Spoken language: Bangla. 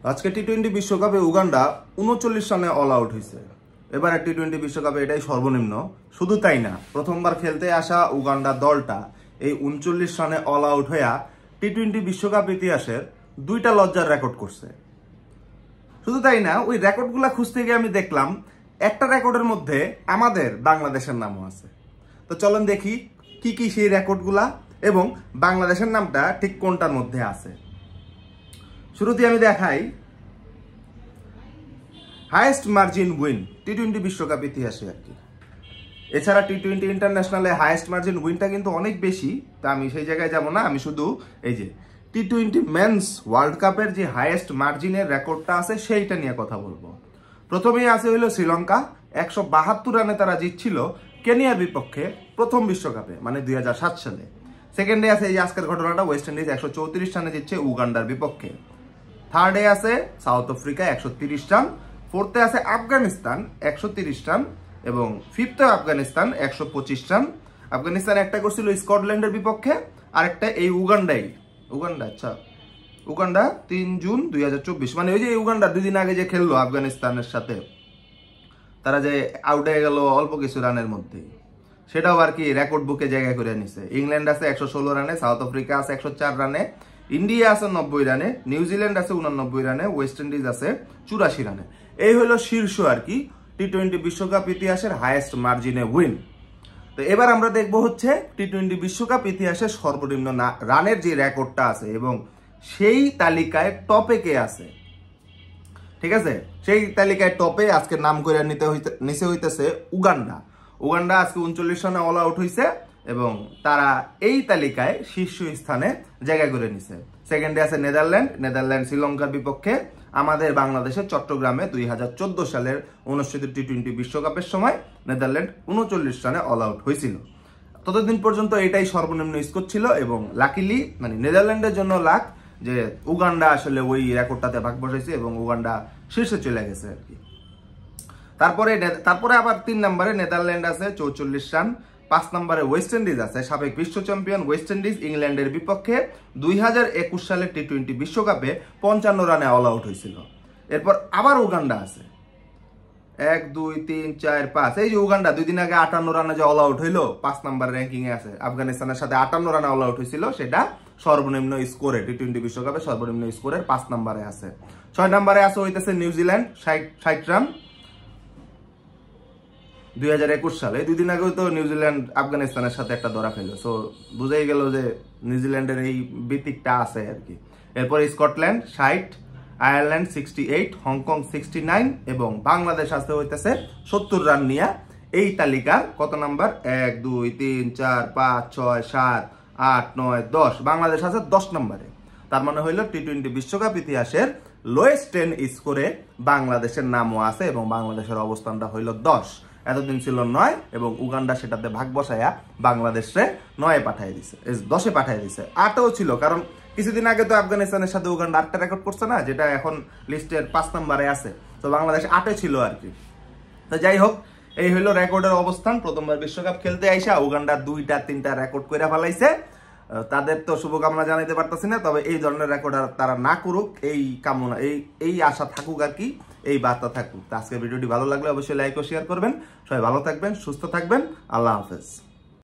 আজকে টি-20 বিশ্বকাপে উগান্ডা 39 রানে অল আউট হয়েছে। এবার টি-20 বিশ্বকাপে এটাই সর্বনিম্ন। শুধু তাই না, প্রথমবার খেলতে আসা উগান্ডা দলটা এই 39 রানে অল আউট হইয়া টি-20 বিশ্বকাপ ইতিহাসের 2টা লজ্জার রেকর্ড করছে। শুধু তাই না, ওই রেকর্ডগুলা খুঁজতে গিয়ে আমি দেখলাম একটা রেকর্ডের মধ্যে আমাদের বাংলাদেশের নামও আছে। তো চলেন দেখি কি কি সেই রেকর্ডগুলা এবং বাংলাদেশের নামটা ঠিক কোনটার মধ্যে আছে। শুরুতে আমি দেখাই হাইয়েস্ট মার্জিন উইন টি-20 বিশ্বকাপ ইতিহাসে আর কি। এছাড়া টি-20 ইন্টারন্যাশনালে হাইয়েস্ট মার্জিন উইনটা কিন্তু অনেক বেশি, তা আমি সেই জায়গায় যাব না। আমি শুধু এই যে টি-20 মেন্স ওয়ার্ল্ড কাপের যে হাইয়েস্ট মার্জিনের রেকর্ডটা আছে সেইটা নিয়ে কথা বলবো। প্রথমেই আছে হইল শ্রীলঙ্কা, 172 রানে তারা জিতছিল কেনিয়ার বিপক্ষে প্রথম বিশ্বকাপে, মানে 2007 সালে। সেকেন্ডে আছে এই আজকের ঘটনাটা, ওয়েস্ট ইন্ডিজ 134 রানে জিতছে উগান্ডার বিপক্ষে। থার্ডে আছে সাউথ আফ্রিকা 130 রান, ফোর্থে আছে আফগানিস্তান 130 রান এবং ফিফথে আফগানিস্তান 125 রান। আফগানিস্তান একটা করছিল স্কটল্যান্ডের বিপক্ষে, আরেকটা এই উগান্ডা 3 জুন 2024, মানে ওই যে উগান্ডা 2 দিন আগে যে খেললো আফগানিস্তানের সাথে, তারা যে আউট হয়ে গেল অল্প কিছু রানের মধ্যে, সেটাও আর কি রেকর্ড বুকে জায়গা করে নিছে। ইংল্যান্ড আছে 116 রানে, সাউথ আফ্রিকা আছে 104 রানে, ইন্ডিয়া আছে 90 রানে, নিউজিল্যান্ড আছে 89 রানে, ওয়েস্ট ইন্ডিজ আছে 84 রানে। এই হলো শীর্ষ আর কি টি-20 বিশ্বকাপ ইতিহাসের হাইয়েস্ট মার্জিনে উইন। তো এবার আমরা দেখব হচ্ছে টি-20 বিশ্বকাপ ইতিহাসের সর্বনিম্ন রানের যে রেকর্ডটা আছে এবং সেই তালিকায় টপে কে আছে। ঠিক আছে, সেই তালিকায় টপে আজকে নাম করে নিচে হইতেছে উগান্ডা। উগান্ডা আজকে 39 রানে অল আউট হয়েছে এবং তারা এই তালিকায় শীর্ষ স্থানে জায়গা করে নিছে। সেকেন্ডে আছে নেদারল্যান্ড শ্রীলঙ্কার বিপক্ষে আমাদের বাংলাদেশের চট্টগ্রামে 2014 সালের অনুষ্ঠিত টি-20 বিশ্বকাপের সময় নেদারল্যান্ড 39 রানে অল আউট হয়েছিল। ততদিন পর্যন্ত এটাই সর্বনিম্ন স্কোর ছিল এবং লাকিলি মানে নেদারল্যান্ডের জন্য লাক যে উগান্ডা আসলে ওই রেকর্ডটাতে ভাগ বসাইছে এবং উগান্ডা শীর্ষে চলে গেছে আর কি। তারপরে আবার 3 নম্বরে নেদারল্যান্ড আছে 44 রান, 5 নম্বরে ওয়েস্ট ইন্ডিজ আছে, সাবেক বিশ্ব চ্যাম্পিয়ন ওয়েস্ট ইন্ডিজ ইংল্যান্ডের বিপক্ষে 2021 সালের টি-20 বিশ্বকাপে 55 রানে অল আউট হয়েছিল। এরপর আবার উগান্ডা আছে 1 2 3 4 5, এই যে উগান্ডা 2 দিন আগে 58 রানে যে অল আউট হইলো 5 নম্বর র্যাঙ্কিং এ আছে। আফগানিস্তানের সাথে 58 রানে অল আউট হয়েছিল, সেটা সর্বনিম্ন স্কোরে টি-20 বিশ্বকাপে সর্বনিম্ন স্কোরের 5 নম্বরে আছে। 6 নম্বরে আছে হইতেছে নিউজিল্যান্ড 60 রান 2021 সালে। 2 দিন আগেও তো নিউজিল্যান্ড আফগানিস্তানের সাথে একটা ধরা খেলো, সো বুঝাই গেল যে নিউজিল্যান্ডের এই বিতিকটা আছে আর কি। এরপর স্কটল্যান্ড 60, আয়ারল্যান্ড 68, হংকং 69 এবং বাংলাদেশ আসতে হইতেছে 70 রান নিয়ে এই তালিকার কত নাম্বার 1 2 3 4 5 6 7 8 9 10, বাংলাদেশ আছে 10 নম্বরে। তার মানে হইল টি-20 বিশ্বকাপ ইতিহাসের লোয়েস্ট 10 স্কোরে বাংলাদেশের নামও আছে এবং বাংলাদেশের অবস্থানটা হইল 10। এতদিন ছিল 9 এবং উগান্ডা সেটাতে ভাগ বসায়া বাংলাদেশে 9-এ পাঠিয়ে দিছে, 10-এ পাঠিয়ে দিছে। 8-ও ছিল, কারণ কিছুদিন আগে তো আফগানিস্তানের সাথে উগান্ডা 8টা রেকর্ড করছে না, যেটা এখন লিস্টের 5 নম্বরে আছে। তো বাংলাদেশ 8-এ ছিল আর কি। তো যাই হোক, এই হইলো রেকর্ডের অবস্থান। প্রথমবার বিশ্বকাপ খেলতে আইসা উগান্ডা 2টা 3টা রেকর্ড করে ফেলাইছে। তাদের তো শুভকামনা জানাইতে পারতেছি না, তবে এই ধরনের রেকর্ড আর তারা না করুক, এই কামনা এই আশা থাকুক আর কি, এই বার্তা থাকুক। আজকের ভিডিওটি ভালো লাগলে অবশ্যই লাইক ও শেয়ার করবেন। সবাই ভালো থাকবেন, সুস্থ থাকবেন, আল্লাহ হাফেজ।